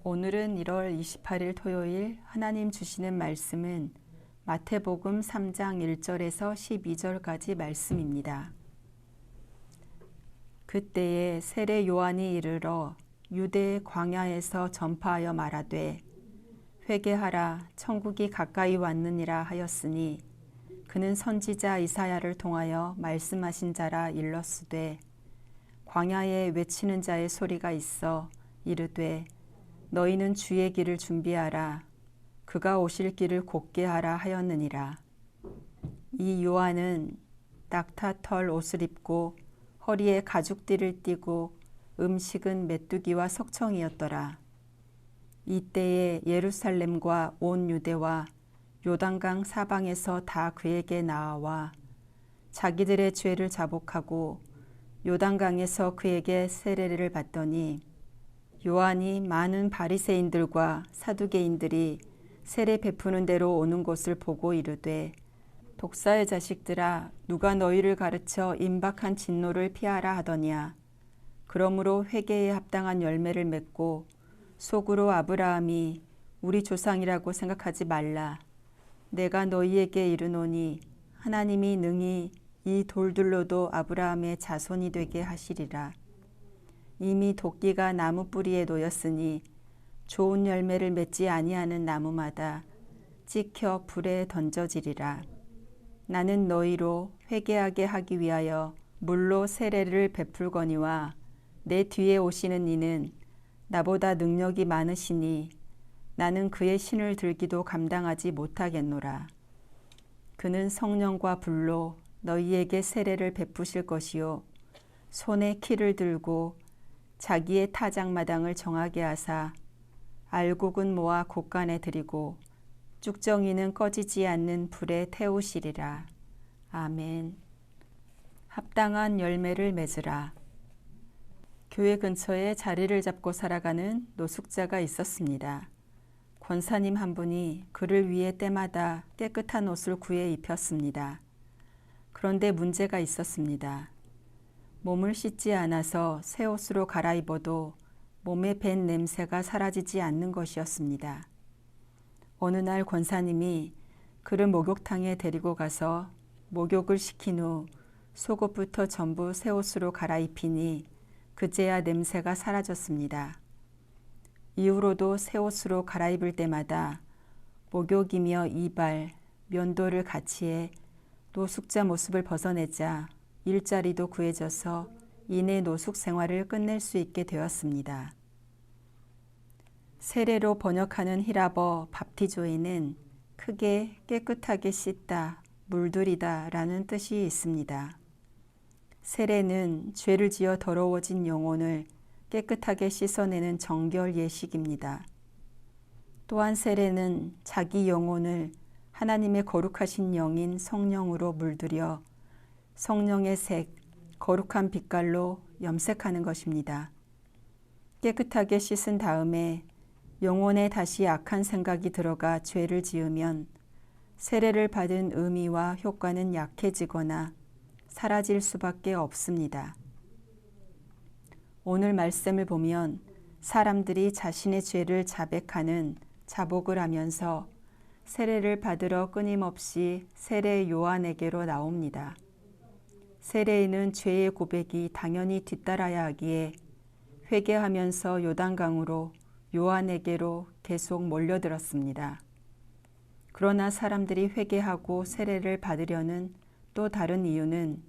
오늘은 1월 28일 토요일 하나님 주시는 말씀은 마태복음 3장 1절에서 12절까지 말씀입니다. 그때에 세례 요한이 이르러 유대 광야에서 전파하여 말하되 회개하라 천국이 가까이 왔느니라 하였으니 그는 선지자 이사야를 통하여 말씀하신 자라 일렀으되 광야에 외치는 자의 소리가 있어 이르되 너희는 주의 길을 준비하라 그가 오실 길을 곧게 하라 하였느니라. 이 요한은 낙타털 옷을 입고 허리에 가죽띠를 띠고 음식은 메뚜기와 석청이었더라. 이때에 예루살렘과 온 유대와 요단강 사방에서 다 그에게 나아와 자기들의 죄를 자복하고 요단강에서 그에게 세례를 받더니 요한이 많은 바리새인들과 사두개인들이 세례 베푸는 대로 오는 것을 보고 이르되 독사의 자식들아 누가 너희를 가르쳐 임박한 진노를 피하라 하더냐. 그러므로 회개에 합당한 열매를 맺고 속으로 아브라함이 우리 조상이라고 생각하지 말라. 내가 너희에게 이르노니 하나님이 능히 이 돌들로도 아브라함의 자손이 되게 하시리라. 이미 도끼가 나무 뿌리에 놓였으니 좋은 열매를 맺지 아니하는 나무마다 찍혀 불에 던져지리라. 나는 너희로 회개하게 하기 위하여 물로 세례를 베풀거니와 내 뒤에 오시는 이는 나보다 능력이 많으시니 나는 그의 신을 들기도 감당하지 못하겠노라. 그는 성령과 불로 너희에게 세례를 베푸실 것이요 손에 키를 들고 자기의 타작마당을 정하게 하사 알곡은 모아 곳간에 들이고 쭉정이는 꺼지지 않는 불에 태우시리라. 아멘. 합당한 열매를 맺으라. 교회 근처에 자리를 잡고 살아가는 노숙자가 있었습니다. 권사님 한 분이 그를 위해 때마다 깨끗한 옷을 구해 입혔습니다. 그런데 문제가 있었습니다. 몸을 씻지 않아서 새 옷으로 갈아입어도 몸에 밴 냄새가 사라지지 않는 것이었습니다. 어느 날 권사님이 그를 목욕탕에 데리고 가서 목욕을 시킨 후 속옷부터 전부 새 옷으로 갈아입히니 그제야 냄새가 사라졌습니다. 이후로도 새 옷으로 갈아입을 때마다 목욕이며 이발, 면도를 같이 해 노숙자 모습을 벗어내자 일자리도 구해져서 이내 노숙 생활을 끝낼 수 있게 되었습니다. 세례로 번역하는 히라버 밥티조에는 크게 깨끗하게 씻다, 물들이다 라는 뜻이 있습니다. 세례는 죄를 지어 더러워진 영혼을 깨끗하게 씻어내는 정결 예식입니다. 또한 세례는 자기 영혼을 하나님의 거룩하신 영인 성령으로 물들여 성령의 색, 거룩한 빛깔로 염색하는 것입니다. 깨끗하게 씻은 다음에 영혼에 다시 악한 생각이 들어가 죄를 지으면 세례를 받은 의미와 효과는 약해지거나 사라질 수밖에 없습니다. 오늘 말씀을 보면 사람들이 자신의 죄를 자백하는 자복을 하면서 세례를 받으러 끊임없이 세례 요한에게로 나옵니다. 세례인은 죄의 고백이 당연히 뒤따라야 하기에 회개하면서 요단강으로 요한에게로 계속 몰려들었습니다. 그러나 사람들이 회개하고 세례를 받으려는 또 다른 이유는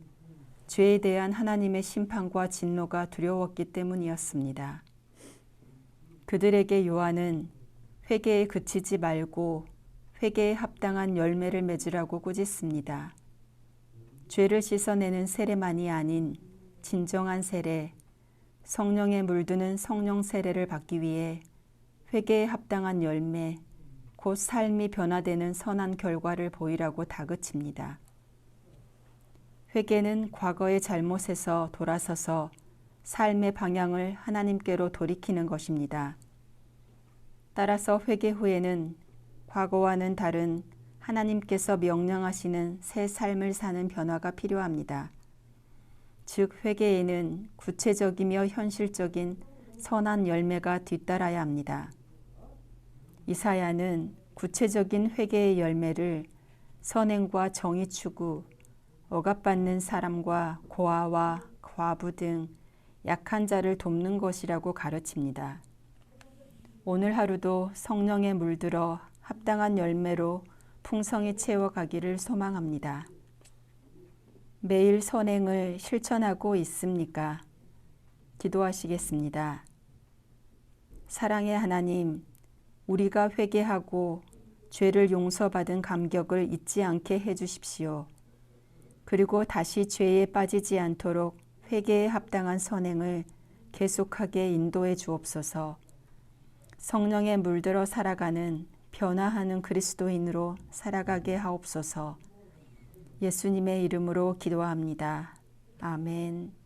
죄에 대한 하나님의 심판과 진노가 두려웠기 때문이었습니다. 그들에게 요한은 회개에 그치지 말고 회개에 합당한 열매를 맺으라고 꾸짖습니다. 죄를 씻어내는 세례만이 아닌 진정한 세례, 성령에 물드는 성령 세례를 받기 위해 회개에 합당한 열매, 곧 삶이 변화되는 선한 결과를 보이라고 다그칩니다. 회개는 과거의 잘못에서 돌아서서 삶의 방향을 하나님께로 돌이키는 것입니다. 따라서 회개 후에는 과거와는 다른 하나님께서 명령하시는 새 삶을 사는 변화가 필요합니다. 즉 회개에는 구체적이며 현실적인 선한 열매가 뒤따라야 합니다. 이사야는 구체적인 회개의 열매를 선행과 정의 추구, 억압받는 사람과 고아와 과부 등 약한 자를 돕는 것이라고 가르칩니다. 오늘 하루도 성령에 물들어 합당한 열매로 풍성히 채워가기를 소망합니다. 매일 선행을 실천하고 있습니까? 기도하시겠습니다. 사랑의 하나님, 우리가 회개하고 죄를 용서받은 감격을 잊지 않게 해주십시오. 그리고 다시 죄에 빠지지 않도록 회개에 합당한 선행을 계속하게 인도해 주옵소서. 성령에 물들어 살아가는 변화하는 그리스도인으로 살아가게 하옵소서. 예수님의 이름으로 기도합니다. 아멘.